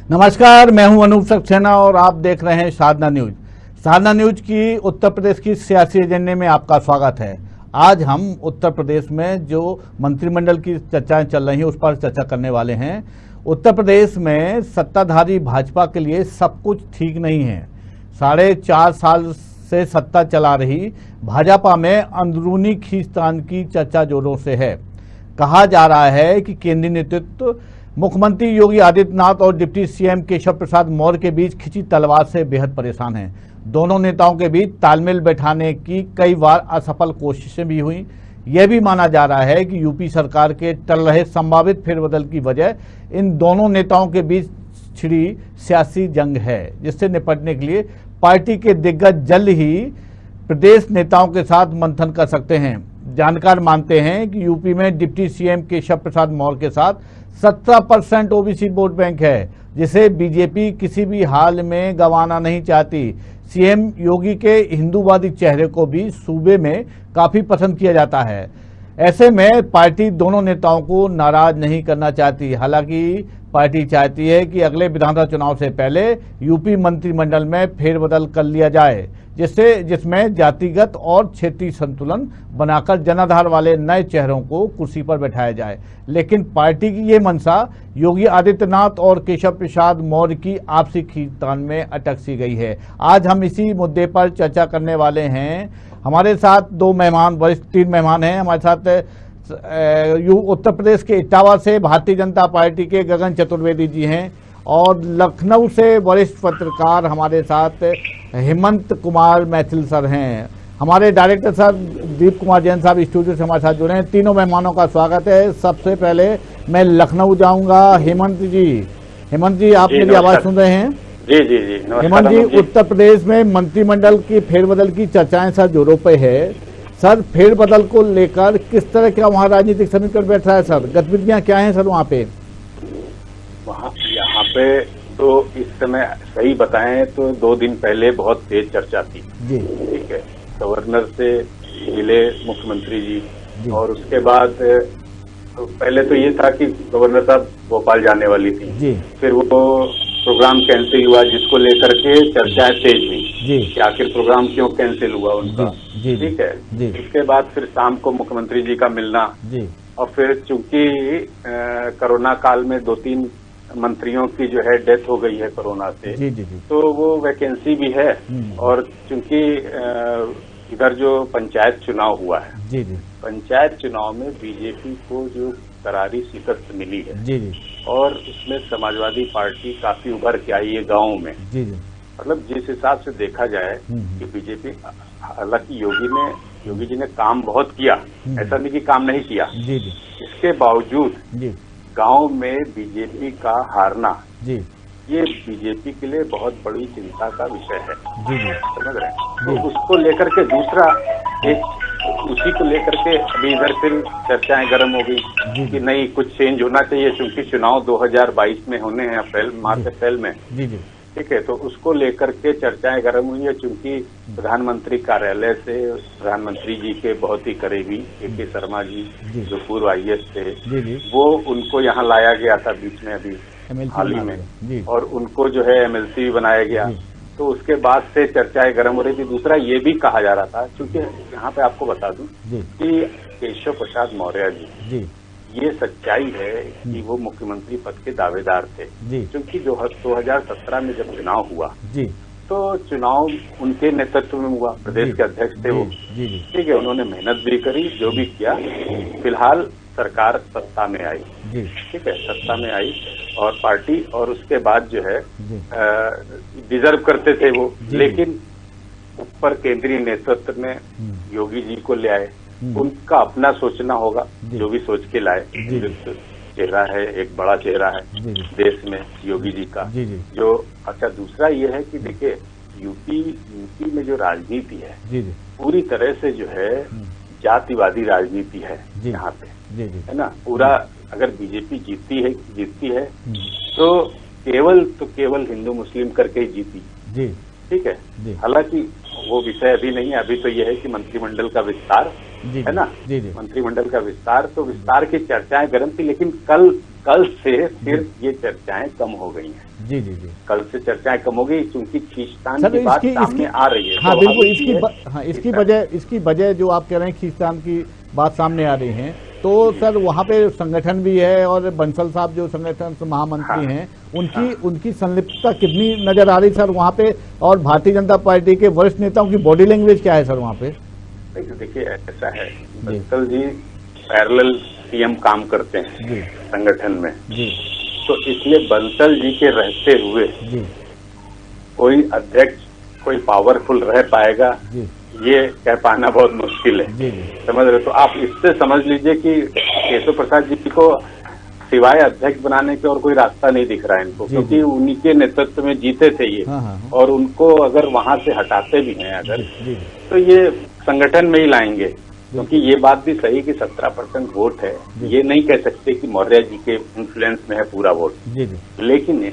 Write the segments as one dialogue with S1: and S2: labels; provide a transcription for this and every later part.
S1: नमस्कार, मैं हूं अनूप सक्सेना और आप देख रहे हैं साधना न्यूज। साधना न्यूज की उत्तर प्रदेश की सियासी एजेंडे में आपका स्वागत है। आज हम उत्तर प्रदेश में जो मंत्रिमंडल की चर्चाएं चल रही हैं उस पर चर्चा करने वाले हैं। उत्तर प्रदेश में सत्ताधारी भाजपा के लिए सब कुछ ठीक नहीं है। 4.5 साल से सत्ता चला रही भाजपा में अंदरूनी खींचतान की चर्चा जोरों से है। कहा जा रहा है कि केंद्रीय नेतृत्व मुख्यमंत्री योगी आदित्यनाथ और डिप्टी सीएम केशव प्रसाद मौर्य के बीच खिंची तलवार से बेहद परेशान हैं। दोनों नेताओं के बीच तालमेल बैठाने की कई बार असफल कोशिशें भी हुई। यह भी माना जा रहा है कि यूपी सरकार के टल रहे संभावित फेरबदल की वजह इन दोनों नेताओं के बीच छिड़ी सियासी जंग है, जिससे निपटने के लिए पार्टी के दिग्गज जल्द ही प्रदेश नेताओं के साथ मंथन कर सकते हैं। जानकार मानते हैं कि यूपी में डिप्टी सीएम केशव प्रसाद मौर्य के साथ 17% ओबीसी वोट बैंक है, जिसे बीजेपी किसी भी हाल में गंवाना नहीं चाहती। सीएम योगी के हिंदूवादी चेहरे को भी सूबे में काफी पसंद किया जाता है। ऐसे में पार्टी दोनों नेताओं को नाराज नहीं करना चाहती। हालांकि पार्टी चाहती है कि अगले विधानसभा चुनाव से पहले यूपी मंत्रिमंडल में फेरबदल कर लिया जाए, जिसमें जातिगत और क्षेत्रीय संतुलन बनाकर जनाधार वाले नए चेहरों को कुर्सी पर बैठाया जाए। लेकिन पार्टी की ये मंशा योगी आदित्यनाथ और केशव प्रसाद मौर्य की आपसी खींचतान में अटक सी गई है। आज हम इसी मुद्दे पर चर्चा करने वाले हैं। हमारे साथ तीन मेहमान हैं। हमारे साथ उत्तर प्रदेश के इटावा से भारतीय जनता पार्टी के गगन चतुर्वेदी जी हैं और लखनऊ से वरिष्ठ पत्रकार हमारे साथ हेमंत कुमार मैथिल सर हैं। हमारे डायरेक्टर साहब दीप कुमार जैन साहब स्टूडियो से हमारे साथ जुड़े हैं। तीनों मेहमानों का स्वागत है। सबसे पहले मैं लखनऊ जाऊंगा। हेमंत जी आप मेरी आवाज सुन रहे हैं?
S2: जी जी जी।
S1: हेमंत जी, उत्तर प्रदेश में मंत्रिमंडल की फेरबदल की चर्चाएं सर जोरों पे है। सर, फेरबदल को लेकर किस तरह का वहाँ राजनीतिक समीकरण बैठ रहा है सर? गतिविधियां क्या हैं सर वहाँ पे?
S2: यहाँ पे तो इस समय सही बताएं तो 2 दिन पहले बहुत तेज चर्चा थी जी। ठीक है, गवर्नर से मिले मुख्यमंत्री जी और उसके बाद तो पहले तो ये था कि गवर्नर साहब भोपाल जाने वाली थी जी। फिर वो प्रोग्राम कैंसिल हुआ, जिसको लेकर के चर्चाएं तेज हुई कि आखिर प्रोग्राम क्यों कैंसिल हुआ उनका। ठीक है, उसके बाद फिर शाम को मुख्यमंत्री जी का मिलना जी। और फिर चूंकि कोरोना काल में 2-3 मंत्रियों की जो है डेथ हो गई है कोरोना से जी। तो वो वैकेंसी भी है और चूंकि इधर जो पंचायत चुनाव हुआ है जी। पंचायत चुनाव में बीजेपी को जो करारी शिकस्त मिली है जी। और उसमें समाजवादी पार्टी काफी उभर के आई है गाँव में जी। मतलब जिस हिसाब से देखा जाए कि बीजेपी, हालांकि योगी जी ने काम बहुत किया, ऐसा नहीं कि काम नहीं किया जी। इसके बावजूद गांव में बीजेपी का हारना जी, ये बीजेपी के लिए बहुत बड़ी चिंता का विषय है जी। समझ रहे हैं? तो उसको लेकर के दूसरा उसी को लेकर के अभी इधर फिर चर्चाएं गर्म हो गई कि नहीं, कुछ चेंज होना चाहिए क्योंकि चुनाव 2022 में होने हैं मार्च अप्रैल में जी। ठीक है, तो उसको लेकर के चर्चाएं गर्म हुई है क्योंकि प्रधानमंत्री कार्यालय से प्रधानमंत्री जी के बहुत ही करीबी के शर्मा जी जो पूर्व IAS थे वो उनको यहाँ लाया गया था बीच में अभी हाल ही में, और उनको जो है MLC भी बनाया गया। तो उसके बाद से चर्चाएं गर्म हो रही थी। दूसरा ये भी कहा जा रहा था, क्योंकि यहाँ पे आपको बता दूं कि केशव प्रसाद मौर्य जी ये सच्चाई है कि वो मुख्यमंत्री पद के दावेदार थे क्योंकि 2017 में जब चुनाव हुआ जी, तो चुनाव उनके नेतृत्व में हुआ, प्रदेश के अध्यक्ष थे वो। ठीक है, उन्होंने मेहनत भी करी, जो भी किया। फिलहाल सरकार सत्ता में आई, ठीक है, सत्ता में आई और पार्टी, और उसके बाद जो है डिजर्व करते थे वो, लेकिन ऊपर केंद्रीय नेतृत्व में योगी जी को ले आए। उनका अपना सोचना होगा, जो भी सोच के लाए। चेहरा है, एक बड़ा चेहरा है देश में योगी जी का जो। अच्छा, दूसरा ये है कि देखिए यूपी में जो राजनीति है पूरी तरह से जो है जातिवादी राजनीति है यहाँ पे, है ना। पूरा अगर बीजेपी जीतती है तो केवल हिंदू मुस्लिम करके ही जीती। ठीक है, हालांकि वो विषय अभी नहीं है। अभी तो यह है कि मंत्रिमंडल का विस्तार है ना, मंत्रिमंडल का विस्तार, तो विस्तार की चर्चाएं गर्म थी। लेकिन कल कल से सिर्फ ये चर्चाएं कम हो गई हैं।
S1: जी जी जी,
S2: कल से चर्चाएं कम हो गई क्योंकि खींचतान
S1: सर
S2: की बात सामने आ रही है।
S1: हाँ
S2: तो
S1: बिल्कुल,
S2: इसकी
S1: इसकी वजह जो आप कह रहे हैं खींचतान की बात सामने आ रही है, तो सर वहाँ पे संगठन भी है और बंसल साहब जो संगठन महामंत्री हैं उनकी संलिप्तता कितनी नजर आ रही सर वहाँ पे, और भारतीय जनता पार्टी के वरिष्ठ नेताओं की बॉडी लैंग्वेज क्या है सर वहाँ पे?
S2: देखिए ऐसा है, बंसल जी पैरेलल सीएम काम करते हैं संगठन में जी, तो इसलिए बंसल जी के रहते हुए जी कोई अध्यक्ष कोई पावरफुल रह पाएगा जी, ये कह पाना बहुत मुश्किल है जी, समझ रहे? तो आप इससे समझ लीजिए कि केशव प्रसाद जी को सिवाय अध्यक्ष बनाने के और कोई रास्ता नहीं दिख रहा है इनको, क्योंकि उन्हीं के नेतृत्व में जीते थे ये। और उनको अगर वहां से हटाते भी हैं अगर तो ये संगठन में ही लाएंगे, क्योंकि ये बात भी सही कि 17% वोट है, ये नहीं कह सकते कि मौर्य जी के इन्फ्लुएंस में है पूरा वोट, लेकिन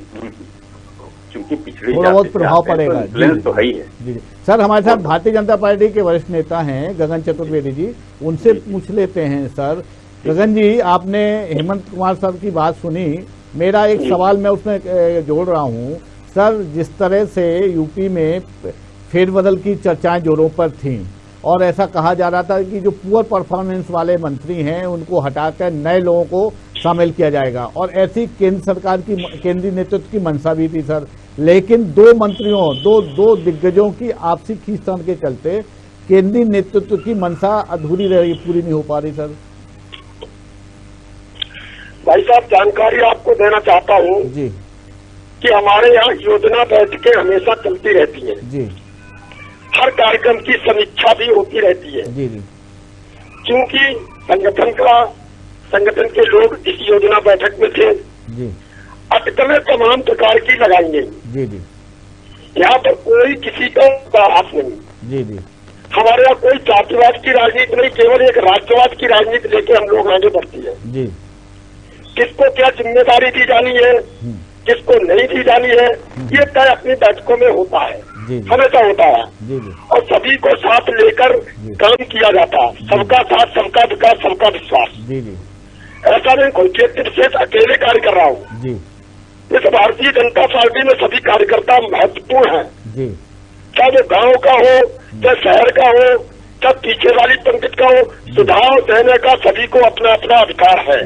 S2: चूंकि पिछड़ी
S1: थोड़ा बहुत प्रभाव पड़ेगा,
S2: इन्फ्लुएंस तो है ही है
S1: जी। सर हमारे साथ भारतीय जनता पार्टी के वरिष्ठ नेता हैं गगन चतुर्वेदी जी, उनसे पूछ लेते हैं। सर गगन जी, आपने हेमंत कुमार सर की बात सुनी, मेरा एक सवाल मैं उसमें जोड़ रहा हूँ। सर जिस तरह से यूपी में फेरबदल की चर्चाएं जोरों पर थीं और ऐसा कहा जा रहा था कि जो पुअर परफॉर्मेंस वाले मंत्री हैं उनको हटाकर नए लोगों को शामिल किया जाएगा, और ऐसी केंद्र सरकार की केंद्रीय नेतृत्व की मंशा भी थी सर, लेकिन दो मंत्रियों दो दिग्गजों की आपसी खींचतान के चलते केंद्रीय नेतृत्व की मंशा अधूरी रह रही, पूरी नहीं हो पा रही। सर
S3: भाई साहब जानकारी आपको देना चाहता हूँ
S1: जी
S3: कि हमारे यहाँ योजना बैठकें हमेशा चलती रहती है
S1: जी,
S3: हर कार्यक्रम की समीक्षा भी होती रहती है
S1: जी जी,
S3: क्योंकि संगठन के लोग इस योजना बैठक में थे
S1: जी,
S3: अटकलें तमाम प्रकार की लगाएंगे
S1: जी जी,
S3: यहाँ पर कोई किसी का हाथ नहीं
S1: जी जी,
S3: हमारे यहाँ कोई जातिवाद की राजनीति नहीं, केवल एक राष्ट्रवाद की राजनीति लेके हम लोग आगे बढ़ती है
S1: जी,
S3: किसको क्या जिम्मेदारी दी जानी है किसको नहीं दी जानी है ये तय अपनी बैठकों में होता है, हमेशा होता है और सभी को साथ लेकर काम किया जाता है, सबका साथ सबका विकास सबका विश्वास। ऐसा नहीं कोई क्षेत्र विशेष अकेले कार्य कर रहा हूँ, इस भारतीय जनता पार्टी में सभी कार्यकर्ता महत्वपूर्ण है, चाहे वो गांव का हो चाहे शहर का हो चाहे पीछे वाली पंक्ति का हो, सुझाव देने का सभी को अपना अपना अधिकार है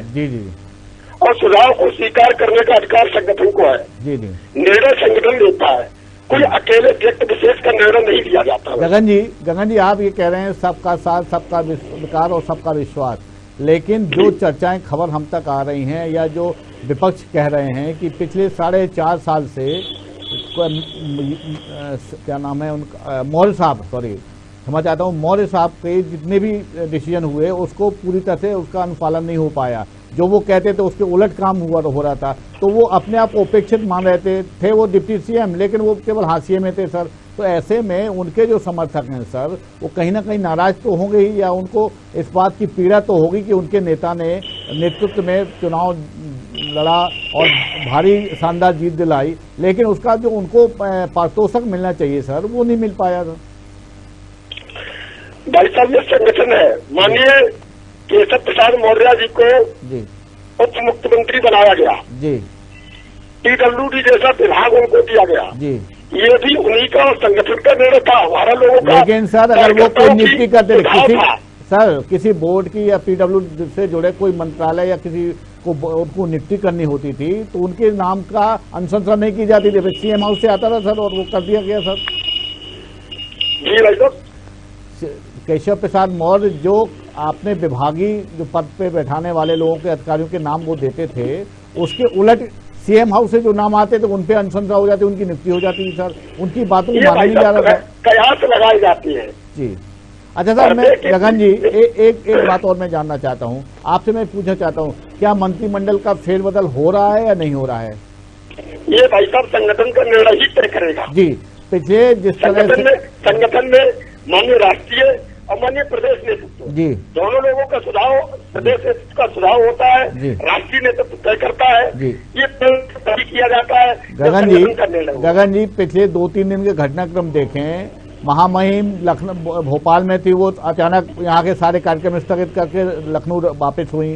S3: और सुझाव को स्वीकार करने का अधिकार संगठन को है। निर्णय संगठन लेता है, कोई अकेले व्यक्ति विशेष का निर्णय नहीं लिया जाता।
S1: गगन जी आप ये कह रहे हैं सबका साथ सबका विकास और सबका विश्वास, लेकिन जो चर्चाएं खबर हम तक आ रही हैं या जो विपक्ष कह रहे हैं कि पिछले 4.5 साल से क्या नाम है उनका, मौर्य साहब, सॉरी क्षमा चाहता हूँ, मौर्य साहब के जितने भी डिसीजन हुए उसको पूरी तरह से उसका अनुपालन नहीं हो पाया, जो वो कहते थे उसके उलट काम हो रहा था, तो वो अपने आप को उपेक्षित मान रहे थे वो डिप्टी सीएम, लेकिन वो केवल हाशिए में थे सर। तो ऐसे में उनके जो समर्थक हैं सर वो कहीं ना कहीं नाराज तो होंगे ही, या उनको इस बात की पीड़ा तो होगी कि उनके नेता ने नेतृत्व में चुनाव लड़ा और भारी शानदार जीत दिलाई, लेकिन उसका जो उनको पारितोषिक मिलना चाहिए सर वो नहीं मिल पाया था।
S3: भाई साहब ये संगठन है, माननीय केशव प्रसाद मौर्य जी को उप मुख्यमंत्री बनाया गया, PWD जैसा विभाग उनको दिया गया, ये भी उन्हीं का संगठन का निर्णय था, हमारा लोगों का।
S1: लेकिन सर अगर वो कोई नियुक्ति करते किसी बोर्ड की या PWD से जुड़े कोई मंत्रालय या किसी को उनको नियुक्ति करनी होती थी तो उनके नाम का अनुशंसा नहीं की जाती थी, सीएम हाउस से आता था सर और वो कर दिया गया सर।
S3: जी भाई साहब,
S1: केशव प्रसाद मौर्य जो आपने विभागीय जो पद पे बैठाने वाले लोगों के अधिकारियों के नाम वो देते थे, उसके उलट सीएम हाउस से जो नाम आते थे उन पे अनुशंसा हो जाती, उनकी नियुक्ति हो जाती थी सर, उनकी बातों को माना नहीं जा रहा था,
S3: कयास लगाई जाती है
S1: जी। अच्छा सर मैं गगन जी एक बात और मैं जानना चाहता हूँ आपसे, मैं पूछना चाहता हूँ क्या मंत्रिमंडल का फेरबदल हो रहा है या नहीं हो रहा है?
S3: ये भाई साहब संगठन का निर्णय ही तय करेगा जी।
S1: पिछले जिस तरह से
S3: संगठन में माननीय राष्ट्रीय और माननीय प्रदेश नेतृत्व जी दोनों लोगों का सुझाव, प्रदेश नेतृत्व का सुझाव होता है, राष्ट्रीय नेतृत्व तय करता है, ये तय किया जाता है।
S1: गगन जी पिछले 2-3 दिन के घटनाक्रम देखें, महामहिम लखनऊ भोपाल में थी, वो अचानक यहाँ के सारे कार्यक्रम स्थगित करके लखनऊ वापस हुई,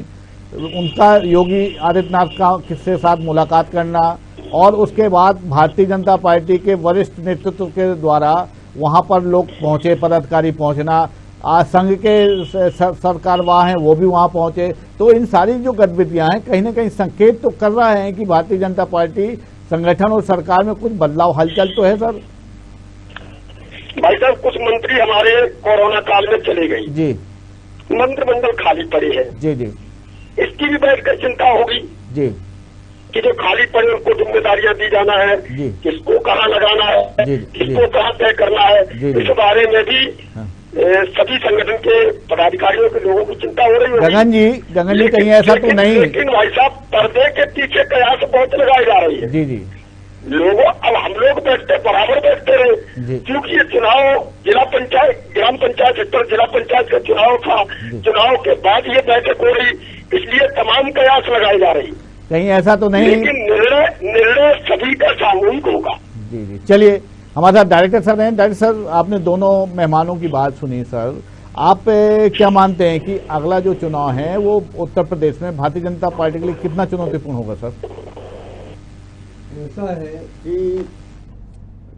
S1: उनका योगी आदित्यनाथ का किसके साथ मुलाकात करना और उसके बाद भारतीय जनता पार्टी के वरिष्ठ नेतृत्व के द्वारा वहां पर लोग पहुंचे, पदाधिकारी पहुंचना, आज संघ के सरकारवाह हैं वो भी वहां पहुंचे, तो इन सारी जो गतिविधियां हैं कहीं ना कहीं संकेत तो कर रहा है कि भारतीय जनता पार्टी संगठन और सरकार में कुछ बदलाव हलचल तो है सर।
S3: भाई साहब, कुछ मंत्री हमारे कोरोना काल में चले गए
S1: जी,
S3: मंत्रिमंडल खाली पड़े हैं
S1: जी जी,
S3: इसकी भी बैठकर चिंता होगी
S1: जी
S3: कि जो खाली पड़े उनको जिम्मेदारियां दी जाना है, किसको कहाँ लगाना है, किसको कहाँ तय करना है, इस बारे में भी सभी संगठन के पदाधिकारियों के लोगों की चिंता हो रही है।
S1: गगन जी कहीं ऐसा तो नहीं?
S3: लेकिन भाई साहब, पर्दे के पीछे कयास बहुत लगाई जा रही है।
S1: जी जी,
S3: लोगों, अब हम लोग बैठते बराबर बैठते रहे, क्योंकि ये चुनाव जिला पंचायत, ग्राम पंचायत सेक्टर जिला पंचायत का चुनाव था, चुनाव के बाद ये बैठक हो रही, इसलिए तमाम कयास लगाई जा रही।
S1: कहीं ऐसा तो नहीं?
S3: लेकिन निर्णय सभी का सामूहिक होगा।
S1: जी जी, चलिए हमारे साथ डायरेक्टर सर हैं। डायरेक्टर सर, आपने दोनों मेहमानों की बात सुनी सर, आप क्या मानते हैं कि अगला जो चुनाव है वो उत्तर प्रदेश में भारतीय जनता पार्टी के लिए कितना चुनौतीपूर्ण होगा सर?
S4: ऐसा है कि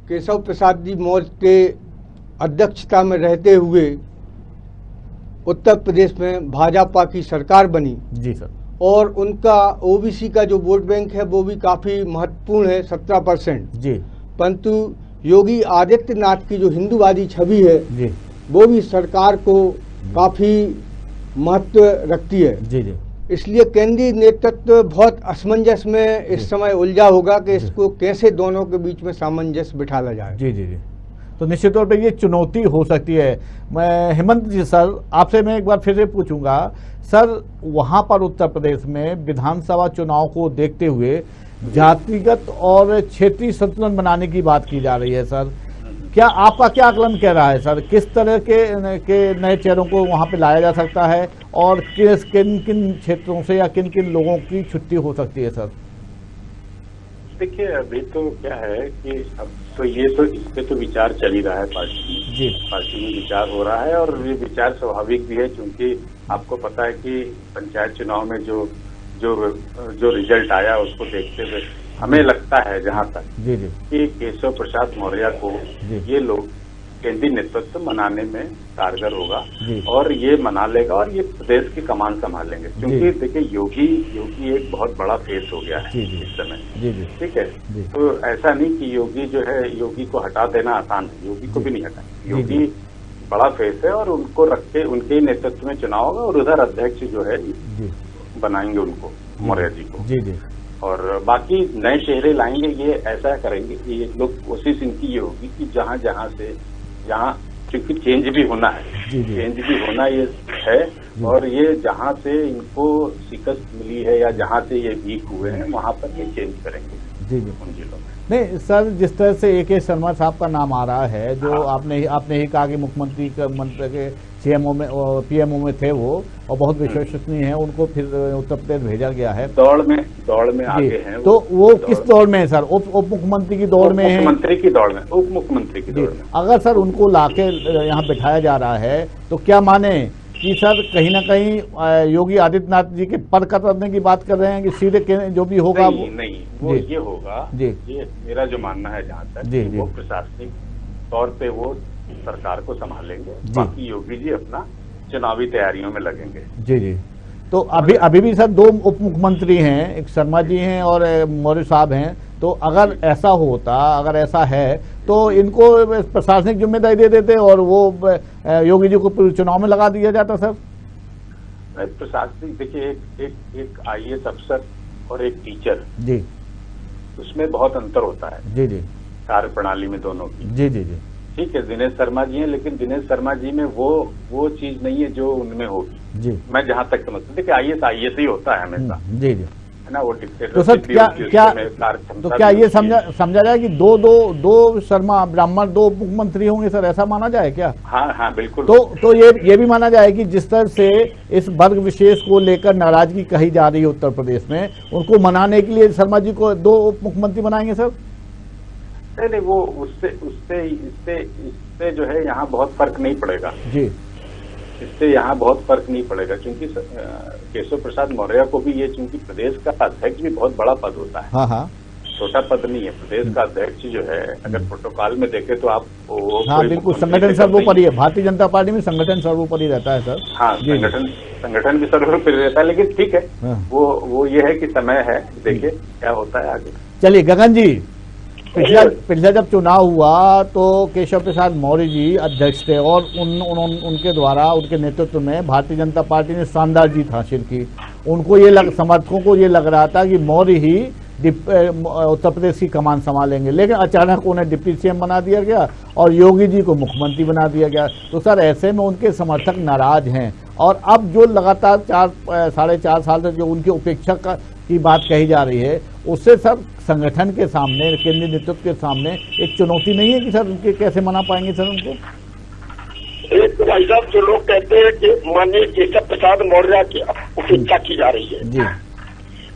S4: केशव प्रसाद जी मौर्य के अध्यक्षता में रहते हुए उत्तर प्रदेश में भाजपा की सरकार बनी।
S1: जी सर।
S4: और उनका ओबीसी का जो वोट बैंक है वो भी काफ़ी महत्वपूर्ण है, 17%।
S1: जी।
S4: परंतु योगी आदित्यनाथ की जो हिंदूवादी छवि है
S1: जी,
S4: वो भी सरकार को काफ़ी महत्व रखती है।
S1: जी जी।
S4: इसलिए केंद्रीय नेतृत्व बहुत असमंजस में इस समय उलझा होगा कि इसको कैसे दोनों के बीच में सामंजस्य बिठाला जाए।
S1: जी जी जी, तो निश्चित तौर पे ये चुनौती हो सकती है। मैं हेमंत जी सर, आपसे मैं एक बार फिर से पूछूंगा सर, वहाँ पर उत्तर प्रदेश में विधानसभा चुनाव को देखते हुए जातिगत और क्षेत्रीय संतुलन बनाने की बात की जा रही है सर, क्या आपका क्या आकलन कह रहा है सर? किस तरह के नए चेहरों को वहाँ पे लाया जा सकता है और किन किन क्षेत्रों से या किन किन लोगों की छुट्टी हो सकती है सर?
S2: देखिए, अभी तो क्या है कि अब तो ये तो इस पे तो विचार चल ही रहा है पार्टी में।
S1: जी, पार्टी
S2: में विचार हो रहा है और ये विचार स्वाभाविक भी है, क्योंकि आपको पता है कि पंचायत चुनाव में जो रिजल्ट आया उसको देखते हुए हमें लगता है जहां तक
S1: जी जी
S2: कि केशव प्रसाद मौर्य को ये लोग केंद्रीय नेतृत्व मनाने में कारगर होगा और ये मना लेगा और ये प्रदेश की कमान संभालेंगे, क्योंकि देखिए योगी एक बहुत बड़ा फेस हो गया है इस समय। ठीक है, तो ऐसा नहीं कि योगी जो है, योगी को हटा देना आसान है, योगी को भी नहीं हटाएंगे। योगी बड़ा फेस है और उनको रख के उनके ही नेतृत्व में चुनाव होगा और उधर अध्यक्ष जो है बनाएंगे उनको, मौर्य जी को। जी जी, और बाकी नए चेहरे लाएंगे, ये ऐसा करेंगे कि ये लोग, कोशिश इनकी ये होगी कि जहाँ क्योंकि चेंज भी होना है, चेंज भी होना ये है, और ये जहाँ से इनको शिकस्त मिली है या जहाँ से ये वीक हुए हैं वहाँ पर ये चेंज करेंगे उन जिलों में।
S1: नहीं सर, जिस तरह से AK शर्मा साहब का नाम आ रहा है, जो आपने ही कहा कि मुख्यमंत्री के CMO में और PMO में थे वो, और बहुत विश्वसनीय है, उनको फिर उत्तर प्रदेश भेजा गया है।
S2: दौड़ में आगे हैं।
S1: तो वो किस दौड़ में है सर? उप मुख्यमंत्री की दौड़ में है?
S2: मुख्यमंत्री की दौड़ में, उप मुख्यमंत्री की दौड़ में।
S1: अगर सर उनको लाके यहाँ बिठाया जा रहा है तो क्या माने कि सर कहीं ना कहीं योगी आदित्यनाथ जी के पद कतरने की बात कर रहे हैं कि सीधे जो भी होगा
S2: वो ये होगा। ये मेरा जो मानना है जहाँ तक, वो प्रशासनिक तौर पे वो सरकार को संभालेंगे, बाकी योगी जी अपना चुनावी तैयारियों में लगेंगे। जी जी,
S1: तो अभी भी सर 2 उप मुख्यमंत्री हैं, एक शर्मा जी हैं और मौर्य साहब हैं, तो अगर ऐसा है तो इनको प्रशासनिक जिम्मेदारी दे देते और वो योगी जी को चुनाव में लगा दिया जाता सर।
S2: प्रशासनिक, देखिए एक IAS अफसर और एक टीचर, जी, उसमें बहुत अंतर होता है। जी जी, कार्य प्रणाली में दोनों की। जी जी जी, ठीक है, दिनेश शर्मा जी हैं, लेकिन दिनेश शर्मा जी में वो चीज नहीं है जो उनमें होगी। जी, मैं जहां तक समझता हूँ, देखिए IAS ही होता है हमेशा। जी जी, है ना, वो डिक्टेटर। तो सर क्या ये समझा जाए कि दो शर्मा ब्राह्मण 2 मुख्यमंत्री होंगे सर, ऐसा माना जाए क्या? हाँ बिल्कुल।
S1: तो ये भी माना जाए कि जिस तरह से इस वर्ग विशेष को लेकर नाराजगी कही जा रही है उत्तर प्रदेश में, उनको मनाने के लिए शर्मा जी को 2 उप मुख्यमंत्री बनाएंगे सर?
S2: नहीं, वो उससे जो है यहाँ बहुत फर्क नहीं पड़ेगा। जी, इससे यहाँ बहुत फर्क नहीं पड़ेगा, क्योंकि केशव प्रसाद मौर्य को भी ये, चूंकि प्रदेश का अध्यक्ष भी बहुत बड़ा पद होता है,
S1: हाँ हाँ,
S2: छोटा पद नहीं है। प्रदेश का अध्यक्ष जो है, अगर प्रोटोकॉल में देखे तो आप
S1: हाँ बिल्कुल, संगठन सर्वोपरि है। भारतीय जनता पार्टी में संगठन सर्वोपरि रहता है सर।
S2: हाँ, संगठन भी सर्वोपरि रहता है, लेकिन ठीक है, वो ये है कि समय है, देखिए क्या होता है आगे।
S1: चलिए गगन जी, पिछला जब चुनाव हुआ तो केशव प्रसाद मौर्य जी अध्यक्ष थे और उनके द्वारा, उनके नेतृत्व में भारतीय जनता पार्टी ने शानदार जीत हासिल की। उनको ये समर्थकों को ये लग रहा था कि मौर्य ही उत्तर प्रदेश की कमान संभालेंगे, लेकिन अचानक उन्हें डिप्टी सीएम बना दिया गया और योगी जी को मुख्यमंत्री बना दिया गया। तो सर ऐसे में उनके समर्थक नाराज हैं और अब जो लगातार 4.5 साल तक जो उनकी उपेक्षा की बात कही जा रही है, उससे सर संगठन के सामने, केंद्रीय नेतृत्व के सामने एक चुनौती नहीं है कि सर उनके कैसे मना पाएंगे सर उनको?
S3: एक भाई साहब, जो लोग कहते हैं कि माननीय केशव प्रसाद मौर्य की उपेक्षा की जा रही है
S1: जी,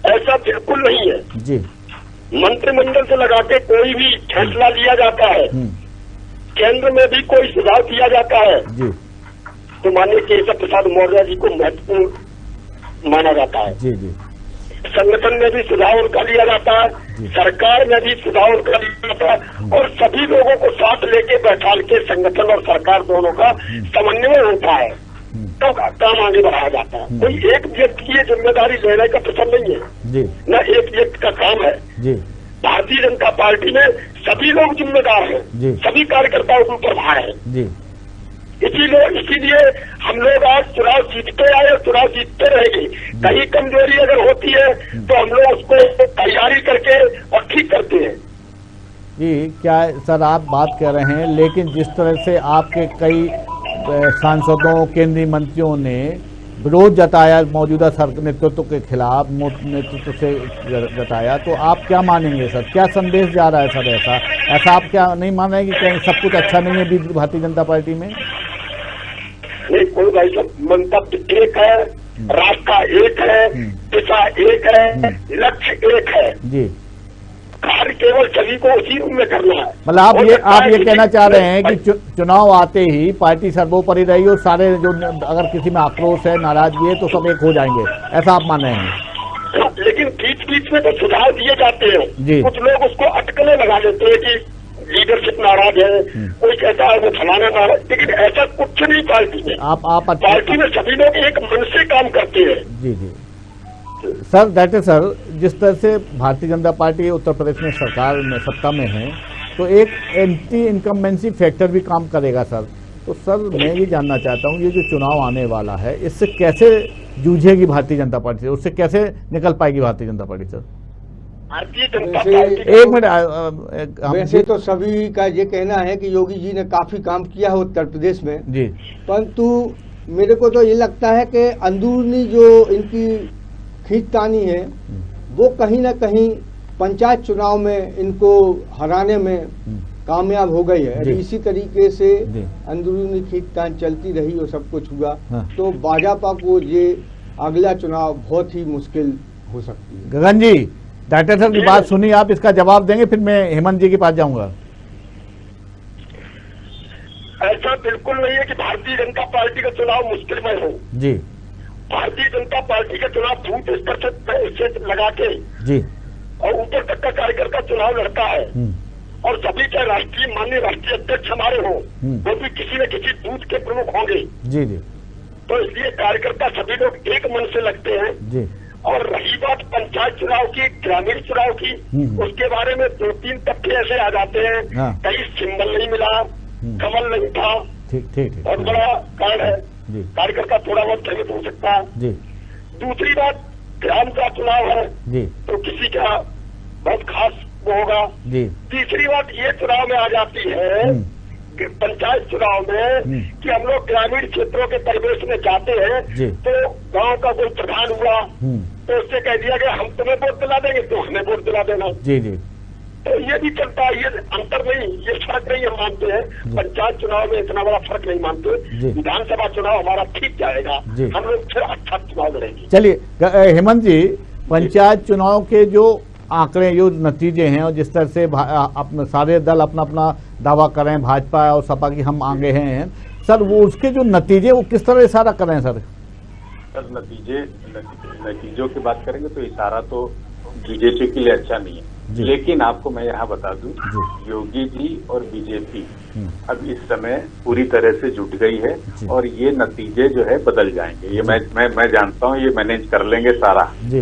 S3: ऐसा बिल्कुल नहीं है
S1: जी।
S3: मंत्रिमंडल से लगा के कोई भी फैसला लिया जाता है, केंद्र में भी कोई सुझाव दिया जाता है
S1: जी,
S3: तो माननीय केशव प्रसाद मौर्य जी को महत्वपूर्ण माना जाता है।
S1: जी जी।
S3: संगठन में भी सुझाव उनका लिया जाता है, सरकार में भी सुझाव उनका लिया जाता है और सभी लोगों को साथ लेके बैठा के संगठन और सरकार दोनों का समन्वय होता है, तो काम आगे बढ़ाया जाता है। कोई एक व्यक्ति की जिम्मेदारी लेने का प्रश्न नहीं है
S1: जी,
S3: न एक व्यक्ति का काम है
S1: जी।
S3: भारतीय जनता पार्टी में सभी लोग जिम्मेदार हैं, सभी कार्यकर्ताओं के ऊपर भार है
S1: जी।
S3: इसीलिए हम लोग आज चुनाव जीतते आए और चुनाव जीतते रहेंगे। कहीं कमजोरी अगर होती है तो हम लोग उसको तैयारी करके और ठीक करते हैं।
S1: जी, क्या सर आप बात कर रहे हैं, लेकिन जिस तरह से आपके कई सांसदों, केंद्रीय मंत्रियों ने विरोध जताया मौजूदा नेतृत्व के खिलाफ, नेतृत्व से जताया, तो आप क्या मानेंगे सर? क्या संदेश जा रहा है सर? ऐसा आप क्या नहीं मान रहे हैं कि कहीं सब कुछ अच्छा नहीं है भारतीय जनता पार्टी में?
S3: नहीं, कोई भाई सब मंतव्य एक है, रास्ता एक है, दिशा एक है, लक्ष्य एक है
S1: जी।
S3: कार्य केवल सभी को उसी रूप में करना है।
S1: मतलब आप ये कहना चाह रहे हैं कि चुनाव आते ही पार्टी सर्वोपरि रही और सारे जो अगर किसी में आक्रोश है, नाराजगी है, तो सब एक हो जाएंगे, ऐसा आप मान रहे हैं?
S3: लेकिन बीच बीच में तो सुझाव दिए जाते हैं, कुछ लोग उसको अटकलें लगा देते हैं कि लीडरशिप नाराज है, कोई कहता है वो फलाना नाराज, लेकिन ऐसा कुछ नहीं पार्टी में। पार्टी में सभी लोग एक मन से काम करते हैं। जी जी
S1: सर, दैट इज सर, जिस तरह से भारतीय जनता पार्टी उत्तर प्रदेश में सरकार में सत्ता में है, तो एक एंटी इनकम्बेंसी फैक्टर भी काम करेगा सर। तो सर मैं ये जानना चाहता हूँ, ये जो चुनाव आने वाला है, इससे कैसे जूझेगी भारतीय जनता पार्टी, उससे कैसे निकल पाएगी भारतीय जनता पार्टी सर?
S3: एक
S4: मिनट, वैसे तो सभी का ये कहना है कि योगी जी ने काफी काम किया है उत्तर प्रदेश में जी, परंतु मेरे को तो ये लगता है कि अंदरूनी जो इनकी खींचतानी है वो कहीं ना कहीं पंचायत चुनाव में इनको हराने में कामयाब हो गई है। इसी तरीके से अंदरूनी खींचतान चलती रही और सब कुछ हुआ, तो भाजपा को ये अगला चुनाव बहुत ही मुश्किल हो सकती है।
S1: गगन जी, डॉक्टर साहब की बात सुनी, आप इसका जवाब देंगे, फिर मैं हेमंत जी के पास जाऊंगा।
S3: ऐसा बिल्कुल नहीं है कि भारतीय जनता पार्टी का चुनाव मुश्किल में हो
S1: जी।
S3: भारतीय जनता पार्टी का चुनाव बूथ स्तर से लगा के जी और ऊपर तक का कार्यकर्ता चुनाव लड़ता है और सभी के माननीय राष्ट्रीय अध्यक्ष हमारे हो, वो भी किसी न किसी बूथ के प्रमुख होंगे जी जी। तो इसलिए कार्यकर्ता सभी लोग एक मन से लगते हैं जी। और रही बात पंचायत चुनाव की, ग्रामीण चुनाव की, उसके बारे में 2-3 तथ्य ऐसे आ जाते हैं, कहीं सिंबल नहीं मिला, कमल नहीं था, बहुत बड़ा कारण है, कार्यकर्ता थोड़ा बहुत भ्रमित हो सकता है। दूसरी बात, ग्राम का चुनाव है तो किसी का बहुत खास वो होगा। तीसरी बात ये चुनाव में आ जाती है, पंचायत चुनाव में, कि हम लोग ग्रामीण क्षेत्रों के परिवेश में जाते हैं तो गांव का कोई प्रधान हुआ तो उससे कह दिया गया हम तुम्हें वोट दिला देंगे तो हमें वोट दिला देना जी जी। तो ये भी चलता है, ये अंतर नहीं, ये फर्क नहीं हम मानते हैं। पंचायत चुनाव में इतना बड़ा फर्क नहीं मानते, विधानसभा चुनाव हमारा ठीक जाएगा, हम लोग फिर अच्छा चुनाव लड़ेंगे।
S1: चलिए हेमंत जी, पंचायत चुनाव के जो आंकड़े, जो नतीजे हैं और जिस तरह से अपने सारे दल अपना अपना दावा कर रहे हैं, भाजपा और सपा की हम आगे हैं, सर वो उसके जो नतीजे वो किस तरह इशारा कर रहे हैं सर?
S2: सर नतीजों की बात करेंगे तो इशारा तो बीजेपी के लिए अच्छा नहीं है, लेकिन आपको मैं यहाँ बता दूं, योगी जी और बीजेपी अब इस समय पूरी तरह से जुट गई है और ये नतीजे जो है बदल जाएंगे। ये मैं जानता हूँ, ये मैनेज कर लेंगे सारा जी।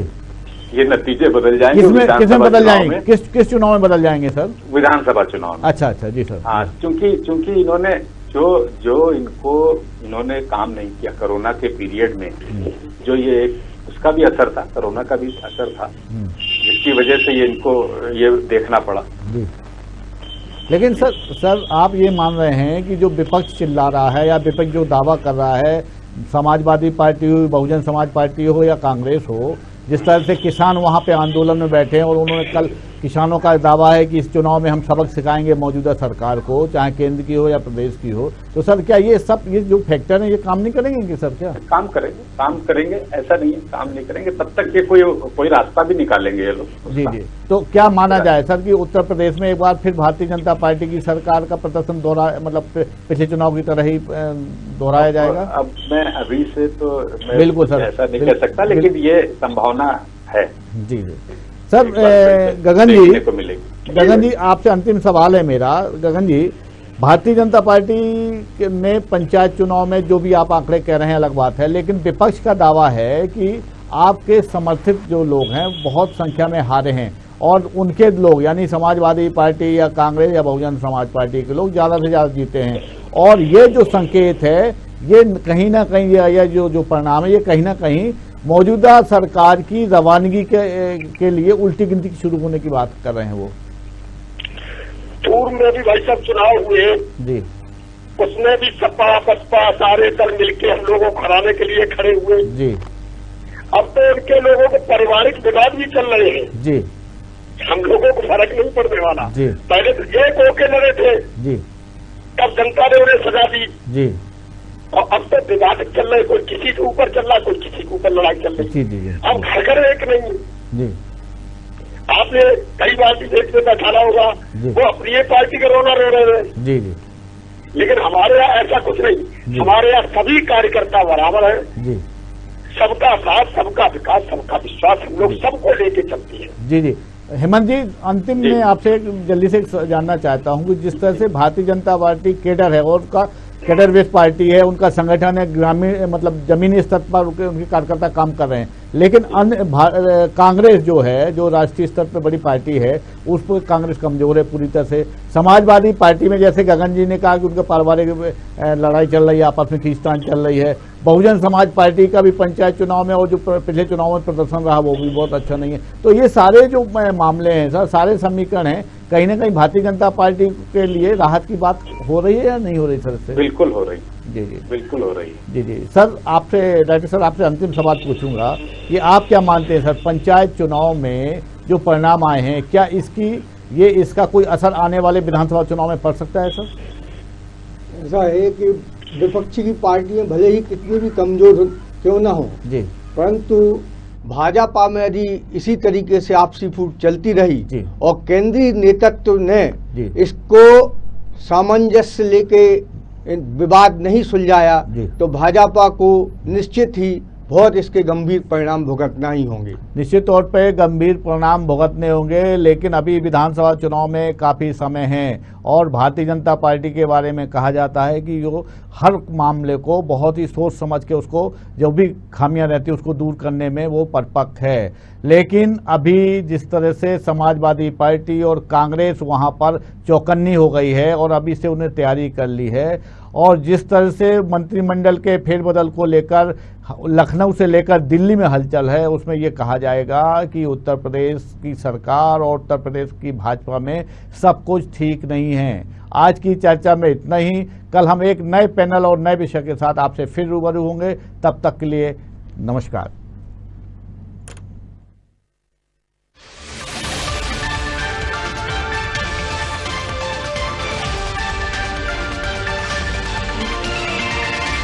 S2: ये नतीजे बदल जाएंगे।
S1: किसमें बदल जाएंगे? किस चुनाव में बदल जाएंगे सर?
S2: विधानसभा चुनाव में।
S1: अच्छा जी सर।
S2: हाँ, क्योंकि इन्होंने जो इन्होंने काम नहीं किया कोरोना के पीरियड में, जो ये उसका भी असर था, कोरोना का भी असर था, जिसकी वजह से इनको ये देखना पड़ा।
S1: लेकिन सर आप ये मान रहे हैं कि जो विपक्ष चिल्ला रहा है या विपक्ष जो दावा कर रहा है, समाजवादी पार्टी हो, बहुजन समाज पार्टी हो या कांग्रेस हो, जिस तरह से किसान वहाँ पे आंदोलन में बैठे हैं और उन्होंने कल किसानों का दावा है कि इस चुनाव में हम सबक सिखाएंगे मौजूदा सरकार को, चाहे केंद्र की हो या प्रदेश की हो, तो सर क्या ये जो फैक्टर है ये काम नहीं करेंगे कि सर? क्या
S2: काम करेंगे, ऐसा नहीं है काम नहीं करेंगे, तब तक ये कोई रास्ता भी निकालेंगे ये लोग।
S1: जी। तो क्या माना जाए सर कि उत्तर प्रदेश में एक बार फिर भारतीय जनता पार्टी की सरकार का प्रदर्शन मतलब पिछले चुनाव की तरह ही दोहराया जाएगा?
S2: अब मैं अभी से तो
S1: बिल्कुल सर
S2: ऐसा नहीं कह सकता, लेकिन ये संभावना है।
S1: जी सर। गगन जी आपसे अंतिम सवाल है मेरा। गगन जी, भारतीय जनता पार्टी ने पंचायत चुनाव में जो भी आप आंकड़े कह रहे हैं अलग बात है, लेकिन विपक्ष का दावा है कि आपके समर्थित जो लोग हैं बहुत संख्या में हारे हैं और उनके लोग यानी समाजवादी पार्टी या कांग्रेस या बहुजन समाज पार्टी के लोग ज्यादा से ज्यादा जीते हैं। और ये जो संकेत है ये कहीं ना कहीं या जो परिणाम है ये कहीं ना कहीं मौजूदा सरकार की रवानगी के लिए उल्टी गिनती शुरू होने की बात कर रहे हैं वो।
S3: पूर्व में भी भाई सब चुनाव हुए
S1: जी,
S3: उसमें भी सपा बसपा सारे दल मिलके हम लोगों को हराने के लिए खड़े हुए
S1: जी।
S3: अब तो उनके लोगों को पारिवारिक विवाद भी चल रहे हैं
S1: जी।
S3: हम लोगों को फर्क नहीं पड़ने वाला
S1: जी।
S3: पहले तो एक होके लड़े थे
S1: जी,
S3: तब जनता ने उन्हें सजा दी
S1: जी।
S3: और अब तो विवाद चल रहे, कोई किसी के ऊपर चल रहा, कोई किसी के ऊपर लड़ाई चल रही।
S1: जी।
S3: अब घर एक नहीं
S1: जी।
S3: आपने कई बार भी देखने में बैठाना होगा, वो अपनी पार्टी के रोना रो रहे हैं।
S1: जी।
S3: लेकिन हमारे यहाँ ऐसा कुछ नहीं, हमारे यहाँ सभी कार्यकर्ता बराबर है जी। सबका साथ, सबका विकास, सबका विश्वास, हम लोग सबको लेके चलती है। जी।
S1: हेमंत जी, अंतिम में आपसे जल्दी से जानना चाहता हूं कि जिस तरह से भारतीय जनता पार्टी केडर है और उसका कैडर बेस्ड पार्टी है, उनका संगठन है, ग्रामीण मतलब जमीनी स्तर पर उनके कार्यकर्ता काम कर रहे हैं, लेकिन कांग्रेस जो है, जो राष्ट्रीय स्तर पर बड़ी पार्टी है, उस पर कांग्रेस कमजोर है पूरी तरह से। समाजवादी पार्टी में जैसे गगन जी ने कहा कि उनका पारिवारिक लड़ाई चल रही है, आपस में खींचतान चल रही है। बहुजन समाज पार्टी का भी पंचायत चुनाव में और जो पिछले चुनाव में प्रदर्शन रहा वो भी बहुत अच्छा नहीं है। तो ये सारे जो मामले हैं सर, सारे समीकरण हैं, कहीं ना कहीं भारतीय जनता पार्टी के लिए राहत की बात हो रही है या नहीं हो रही सर? से
S2: बिल्कुल हो रही।
S1: जी,
S2: बिल्कुल हो रही।
S1: जी। सर आपसे डायरेक्टर सर आपसे अंतिम सवाल पूछूंगा कि आप क्या मानते हैं सर, पंचायत चुनाव में जो परिणाम आए हैं, क्या इसका कोई असर आने वाले विधानसभा चुनाव में पड़ सकता है सर?
S4: ऐसा है कि विपक्षी की पार्टियां भले ही कितनी भी कमजोर क्यों ना हो जी, परंतु भाजपा में यदि इसी तरीके से आपसी फूट चलती रही और केंद्रीय नेतृत्व ने इसको सामंजस्य लेके विवाद नहीं सुलझाया तो भाजपा को निश्चित ही बहुत इसके गंभीर परिणाम भुगतना ही होंगे।
S1: निश्चित तौर पे गंभीर परिणाम भुगतने होंगे, लेकिन अभी विधानसभा चुनाव में काफ़ी समय है और भारतीय जनता पार्टी के बारे में कहा जाता है कि वो हर मामले को बहुत ही सोच समझ के उसको जो भी खामियां रहती है उसको दूर करने में वो परिपक्व है। लेकिन अभी जिस तरह से समाजवादी पार्टी और कांग्रेस वहाँ पर चौकन्नी हो गई है और अभी से उन्हें तैयारी कर ली है, और जिस तरह से मंत्रिमंडल के फेरबदल को लेकर लखनऊ से लेकर दिल्ली में हलचल है, उसमें ये कहा जाएगा कि उत्तर प्रदेश की सरकार और उत्तर प्रदेश की भाजपा में सब कुछ ठीक नहीं है। आज की चर्चा में इतना ही। कल हम एक नए पैनल और नए विषय के साथ आपसे फिर रूबरू होंगे। तब तक के लिए नमस्कार।